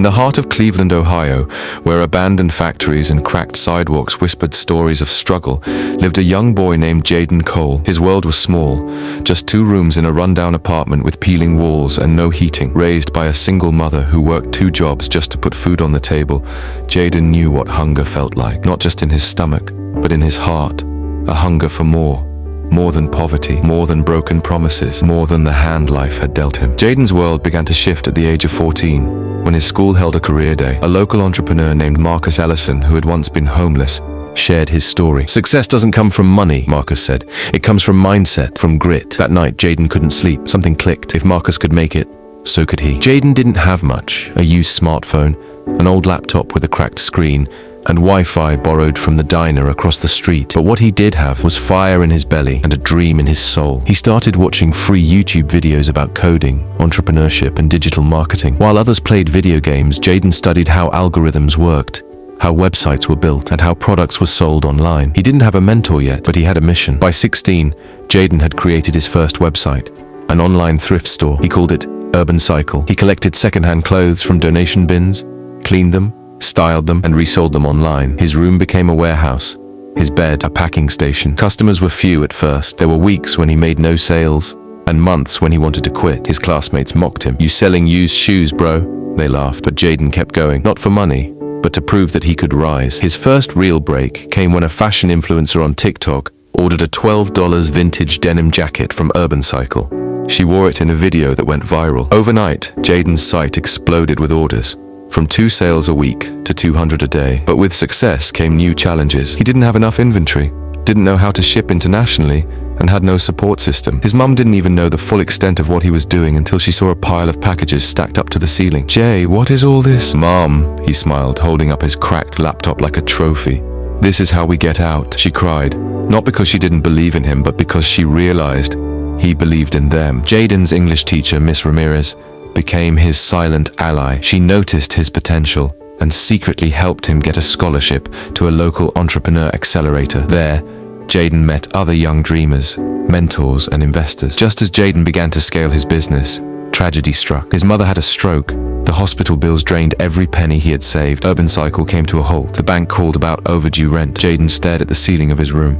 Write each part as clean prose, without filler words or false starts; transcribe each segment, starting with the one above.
the heart of Cleveland, Ohio, where abandoned factories and cracked sidewalks whispered stories of struggle, lived a young boy named Jaden Cole. His world was small, just 2 rooms in a rundown apartment with peeling walls and no heating. Raised by a single mother who worked 2 jobs just to put food on the table, Jaden knew what hunger felt like, not just in his stomach, but in his heart. A hunger for more. More than poverty, more than broken promises, more than the hand life had dealt him. Jaden's world began to shift at the age of 14, when his school held a career day. A local entrepreneur named Marcus Ellison, who had once been homeless, shared his story. "Success doesn't come from money," Marcus said. "It comes from mindset, from grit." That night, Jaden couldn't sleep. Something clicked. If Marcus could make it, so could he. Jaden didn't have much: a used smartphone, an old laptop with a cracked screen, and Wi-Fi borrowed from the diner across the street. But what he did have was fire in his belly and a dream in his soul. He started watching free YouTube videos about coding, entrepreneurship, and digital marketing. While others played video games, Jaden studied how algorithms worked, how websites were built, and how products were sold online. He didn't have a mentor yet, but he had a mission. By 16, Jaden had created his first website, an online thrift store. He called it Urban Cycle. He collected secondhand clothes from donation bins, cleaned them, styled them, and resold them online. His room became a warehouse, his bed a packing station. Customers were few at first. There were weeks when he made no sales, and months when he wanted to quit. His classmates mocked him. "You selling used shoes, bro?" They laughed. But Jaden kept going, not for money, but to prove that he could rise. His first real break came when a fashion influencer on TikTok ordered a $12 vintage denim jacket from Urban Cycle. She wore it in a video that went viral. Overnight, Jaden's site exploded with orders. From 2 sales a week to 200 a day. But with success came new challenges. He didn't have enough inventory, didn't know how to ship internationally, and had no support system. His mum didn't even know the full extent of what he was doing until she saw a pile of packages stacked up to the ceiling. "Jay, what is all this?" "Mom," he smiled, holding up his cracked laptop like a trophy. "This is how we get out," she cried. Not because she didn't believe in him, but because she realized he believed in them. Jaden's English teacher, Miss Ramirez, became his silent ally. She noticed his potential and secretly helped him get a scholarship to a local entrepreneur accelerator. There, Jaden met other young dreamers, mentors, and investors. Just as Jaden began to scale his business, tragedy struck. His mother had a stroke. The hospital bills drained every penny he had saved. Urban Cycle came to a halt. The bank called about overdue rent. Jaden stared at the ceiling of his room.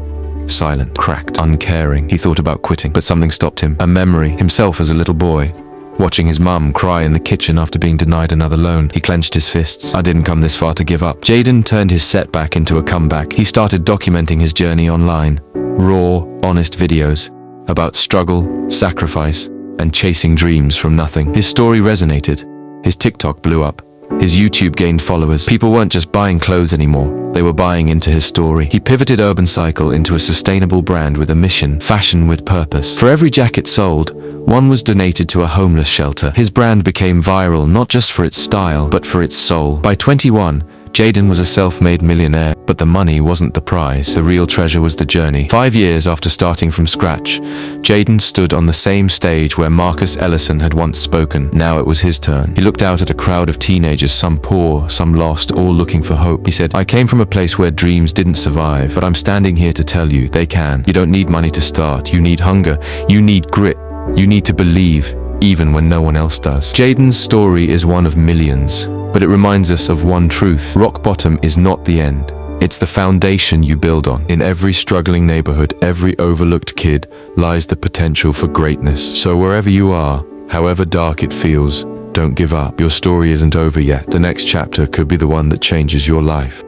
Silent, cracked, uncaring. He thought about quitting, but something stopped him. A memory, himself as a little boy, watching his mum cry in the kitchen after being denied another loan. He clenched his fists. "I didn't come this far to give up." Jaden turned his setback into a comeback. He started documenting his journey online. Raw, honest videos about struggle, sacrifice, and chasing dreams from nothing. His story resonated. His TikTok blew up. His YouTube gained followers. People weren't just buying clothes anymore. They were buying into his story. He pivoted Urban Cycle into a sustainable brand with a mission, fashion with purpose. For every jacket sold, one was donated to a homeless shelter. His brand became viral not just for its style, but for its soul. By 21, Jaden was a self-made millionaire, but the money wasn't the prize. The real treasure was the journey. 5 years after starting from scratch, Jaden stood on the same stage where Marcus Ellison had once spoken. Now it was his turn. He looked out at a crowd of teenagers, some poor, some lost, all looking for hope. He said, "I came from a place where dreams didn't survive, but I'm standing here to tell you they can. You don't need money to start. You need hunger. You need grit. You need to believe, even when no one else does." Jaden's story is one of millions, but it reminds us of one truth. Rock bottom is not the end. It's the foundation you build on. In every struggling neighborhood, every overlooked kid, lies the potential for greatness. So wherever you are, however dark it feels, don't give up. Your story isn't over yet. The next chapter could be the one that changes your life.